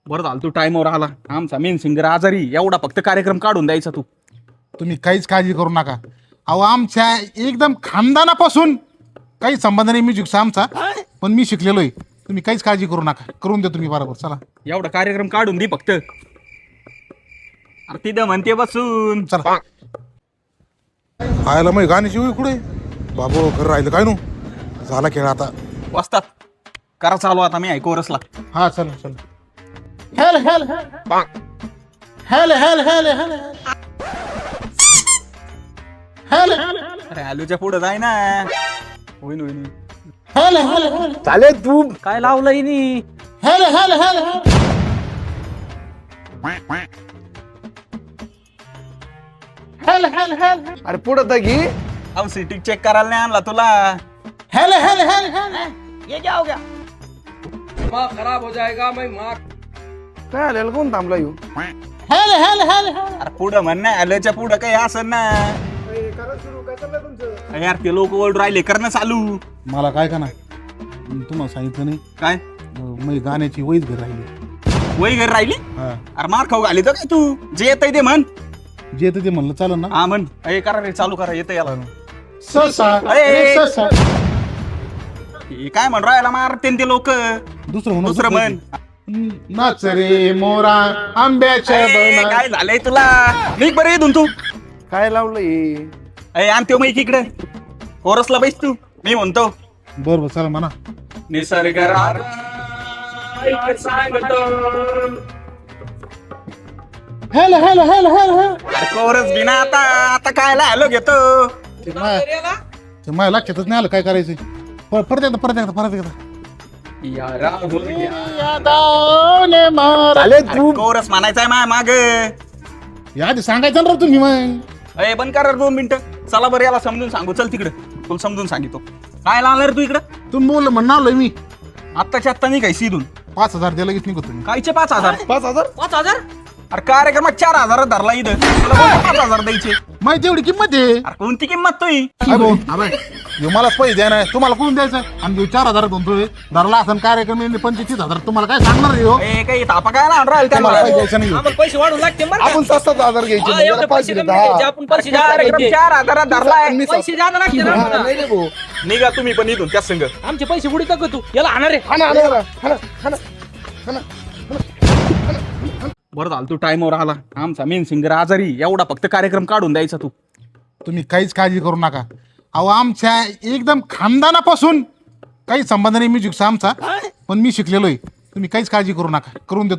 बरं झालं तू टाइमवर आला. आमचा मेन सिंगर आजारी, एवढा फक्त कार्यक्रम काढून द्यायचा तू. तुम्ही काहीच काळजी करू नका. अहो आमच्या एकदम खानदानापासून काही संबंध नाही म्युझिकचा आमचा, पण मी शिकलेलो आहे. तुम्ही काहीच काळजी करू नका, करून दे तुम्ही बरोबर. चला एवढा कार्यक्रम काढून दे फक्त. अरे तिथं म्हणते बसून. चला. आयला मग गाण्याची वेळ कुठे बाबू घर राहिलं काय नो झाला खेळ आता. वाजतात करा चालू आता. मी ऐकू रसला. हा चल चल. हेल हेल हेल हेल हेल हेल हेल अरे आलूच्या पुढे जाय ना. होईन होईन. हेल हेल हेल चाले तू काय लावलंय नी. हेल हेल हेल हेल हेल हेल अरे पुढं तर घे. अहो सिटी चेक करायला नाही आणला तुला. हेल हेल हेल हेल ये क्या हो गया. दिमाग खराब हो जाएगा मैं मार. काय आलेलं कोण थांबला येऊ. हेल हेल हेल अरे पुढं म्हण ना. आलूच्या पुढं काही असं ना यार. ते लोक ओरडू राहिले. करणं चालू. मला काय का ना तुम्हाला सांगितलं नाही काय मी गाण्याची वहीच घर राहिली. वही घरी राहिली. हा अरे मार खाऊ घाली तर काय तू. जे येतंय ते म्हण. जे येतं ते म्हणलं चालेल ना. हा म्हण. अरे करा रे चालू करा. येतं याला. ससा अरे. ससा हे काय म्हण राहिला मारते ते लोक. दुसरं म्हण. नाच रे मोरा आंब्याच्या अरे, बना. काय झालंय तुला. निघ बरं इथून तू. काय लावलंय. अरे आण त्यो मैक इकडे. कोरसला बैस तू. मी म्हणतो बरोबर चला म्हणा. निसर्ग हेल हेल हेल हेल हेल कोरस बिना आता. आता काय लायलो घेतो. ते माझ्या लक्षातच नाही आलं काय करायचं. परत एकदा परत एकदा परत एकदा. चाले तू कोरस म्हणायचा आहे माय माग. आधी सांगायचं ना राव तुम्ही मग. अय बंद करा 2 मिनिटं. चला बरं याला समजून सांगू. चल तिकडे. तुला समजून सांगितो. काय लावलं रे तू इकडं. तुम्ही बोललं म्हणून आलोय मी. आत्ताच्या आत्ता नाही काय सीधून. 5,000 द्यायला लगेच निघतो तुम्ही. कायचे 5,000. 5,000. अरे कार्यक्रमात 4,000 धरला इथं. तुला कोणते 5,000 द्यायचे. माहिती एवढी किंमत आहे. अरे कोणती किंमत तुही. काय भाऊ अबे, ह्यो मलाच पैसे द्या ना. तुम्हाला कोण द्यायचं. आणि 4,000 म्हणतोय धरला असं कार्यक्रम 25,000. तुम्हाला काय सांगणार रे हो. ए काही तापा काय ना राहील तुम्हाला पैसे त्याला. द्यायचं नाही. आम्हाला पैसे वाढून लागते बरं का? आपण 7,000 घ्यायचे हा, एवढे पैसे कमी घ्यायचे. आपण पैसे जादा कार्यक्रम घ्यायचे. 4,000 धरलाय. पैसे जादा लागते ना आम्हाला. नाही रे भाऊ. निघा तुम्ही पण इथून त्या संघ. आमचे पैसे बुडीत का तू. याला आणणार रे. हाना हाना हाना हाना हाना. बरं झालं तू टाइमवर आला. आमचा मेन सिंगर आजारी, एवढा फक्त कार्यक्रम काढून द्यायचा तू. तुम्ही काहीच काळजी करू नका. अहो आमच्या एकदम खानदानापासून काही संबंध नाही म्युझिकचा आमचा, पण मी शिकलेलो आहे. तुम्ही काहीच काळजी करू नका, करून देतो.